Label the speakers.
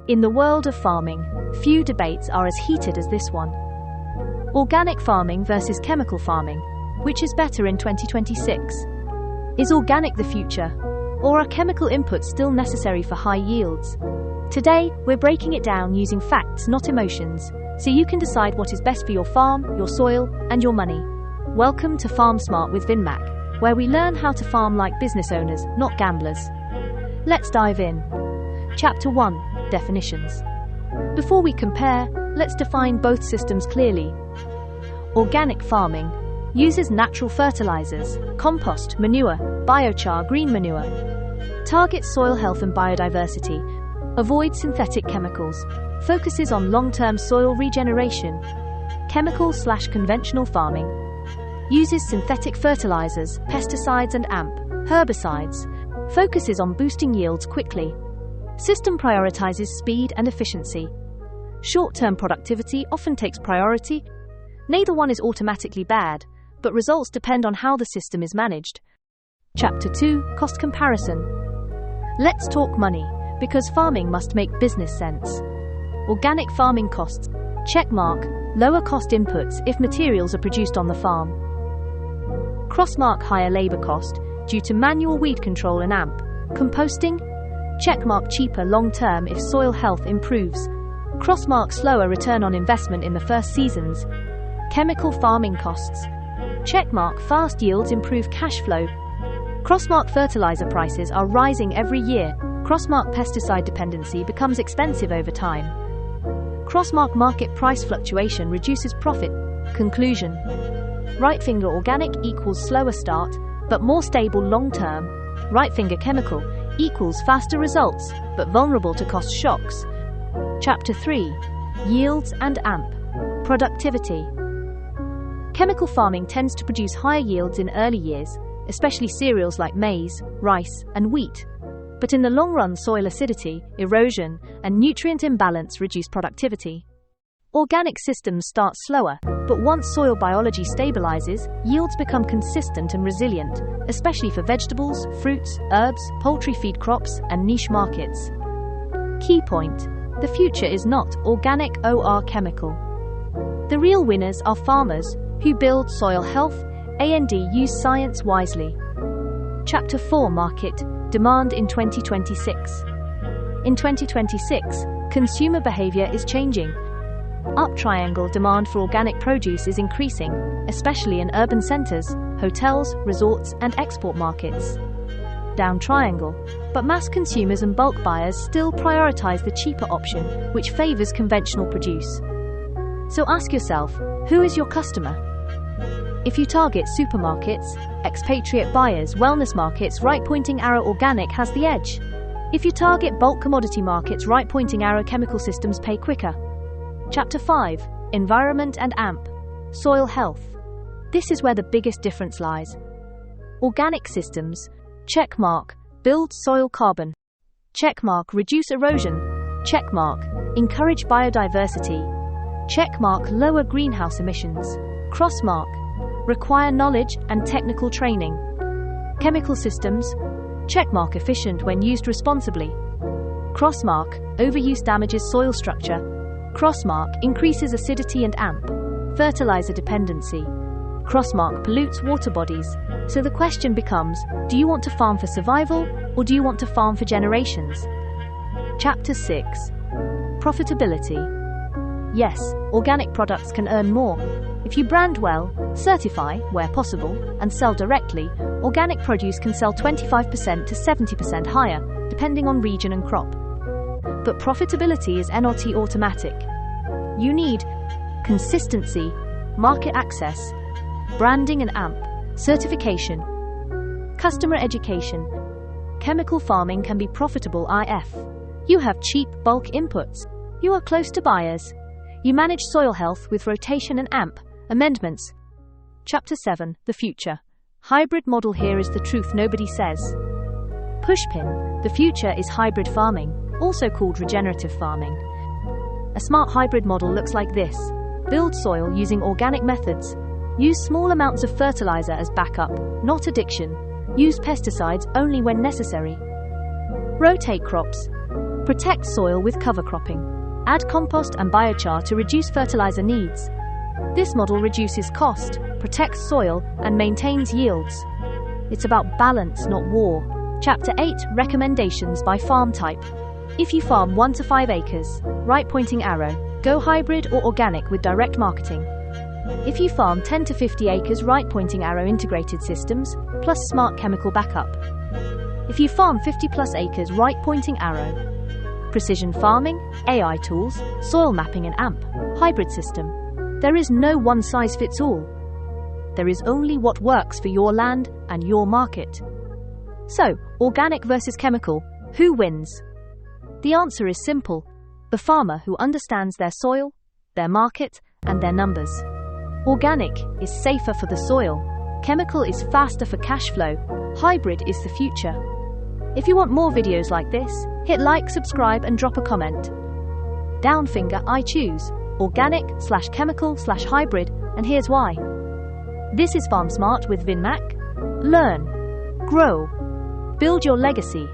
Speaker 1: In the world of farming, few debates are as heated as this one. Organic farming versus chemical farming. Which is better in 2026? Is organic the future? Or are chemical inputs still necessary for high yields? Today, we're breaking it down using facts, not emotions, so you can decide what is best for your farm, your soil, and your money. Welcome to Farm Smart with Vinmak, where we learn how to farm like business owners, not gamblers. Let's dive in. Chapter 1: Definitions. Before we compare, let's define both systems clearly. Organic farming uses natural fertilizers, compost, manure, biochar, green manure. Targets soil health and biodiversity. Avoids synthetic chemicals. Focuses on long-term soil regeneration. Chemical/conventional farming uses synthetic fertilizers, pesticides and herbicides. Focuses on boosting yields quickly. System prioritizes speed and efficiency. Short-term productivity often takes priority. Neither one is automatically bad, but results depend on how the system is managed. Chapter 2: Cost comparison. Let's talk money, because farming must make business sense. Organic farming costs. Checkmark. Lower cost inputs if materials are produced on the farm. Crossmark. Higher labor cost due to manual weed control and composting. Checkmark. Cheaper long-term if soil health improves. Crossmark. Slower return on investment in the first seasons. Chemical farming costs. Checkmark. Fast yields improve cash flow. Crossmark. Fertilizer prices are rising every year. Crossmark. Pesticide dependency becomes expensive over time. Crossmark. Market price fluctuation reduces profit. Conclusion. Right finger organic equals slower start, but more stable long-term. Right finger chemical equals faster results, but vulnerable to cost shocks. Chapter 3: Yields and productivity. Chemical farming tends to produce higher yields in early years, especially cereals like maize, rice, and wheat. But in the long run, soil acidity, erosion, and nutrient imbalance reduce productivity. Organic systems start slower, but once soil biology stabilizes, yields become consistent and resilient, especially for vegetables, fruits, herbs, poultry feed crops, and niche markets. Key point: the future is not organic or chemical. The real winners are farmers who build soil health and use science wisely. Chapter 4: Market demand in 2026. In 2026, consumer behavior is changing. Up triangle demand for organic produce is increasing, especially in urban centers, hotels, resorts, and export markets. Down triangle, but mass consumers and bulk buyers still prioritize the cheaper option, which favors conventional produce. So ask yourself, who is your customer? If you target supermarkets, expatriate buyers, wellness markets, right pointing arrow organic has the edge. If you target bulk commodity markets, right pointing arrow chemical systems pay quicker. Chapter 5: Environment and soil health. This is where the biggest difference lies. Organic systems. Checkmark. Build soil carbon. Checkmark. Reduce erosion. Checkmark. Encourage biodiversity. Checkmark. Lower greenhouse emissions. Crossmark. Require knowledge and technical training. Chemical systems. Checkmark. Efficient when used responsibly. Crossmark. Overuse damages soil structure. Crossmark. Increases acidity and fertilizer dependency. Crossmark. Pollutes water bodies. So the question becomes, do you want to farm for survival, or do you want to farm for generations? Chapter 6: Profitability. Yes, organic products can earn more. If you brand well, certify, where possible, and sell directly, organic produce can sell 25% to 70% higher, depending on region and crop. But profitability is not automatic. You need consistency, market access, branding and certification, customer education. Chemical farming can be profitable if you have cheap bulk inputs, you are close to buyers, you manage soil health with rotation and amendments. Chapter 7: The future. Hybrid model. Here is the truth nobody says. Pushpin. The future is hybrid farming, also called regenerative farming. A smart hybrid model looks like this. Build soil using organic methods. Use small amounts of fertilizer as backup, not addiction. Use pesticides only when necessary. Rotate crops. Protect soil with cover cropping. Add compost and biochar to reduce fertilizer needs. This model reduces cost, protects soil, and maintains yields. It's about balance, not war. Chapter 8: Recommendations by farm type. If you farm 1 to 5 acres, right pointing arrow, go hybrid or organic with direct marketing. If you farm 10 to 50 acres, right pointing arrow integrated systems, plus smart chemical backup. If you farm 50 plus acres, right pointing arrow, precision farming, AI tools, soil mapping and AMP, hybrid system. There is no one size fits all. There is only what works for your land and your market. So, organic versus chemical, who wins? The answer is simple: the farmer who understands their soil, their market, and their numbers. Organic is safer for the soil, chemical is faster for cash flow, hybrid is the future. If you want more videos like this, hit like, subscribe, and drop a comment. Down finger, I choose organic/chemical/hybrid, and here's why. This is Farm Smart with Vinmak. Learn, grow, build your legacy.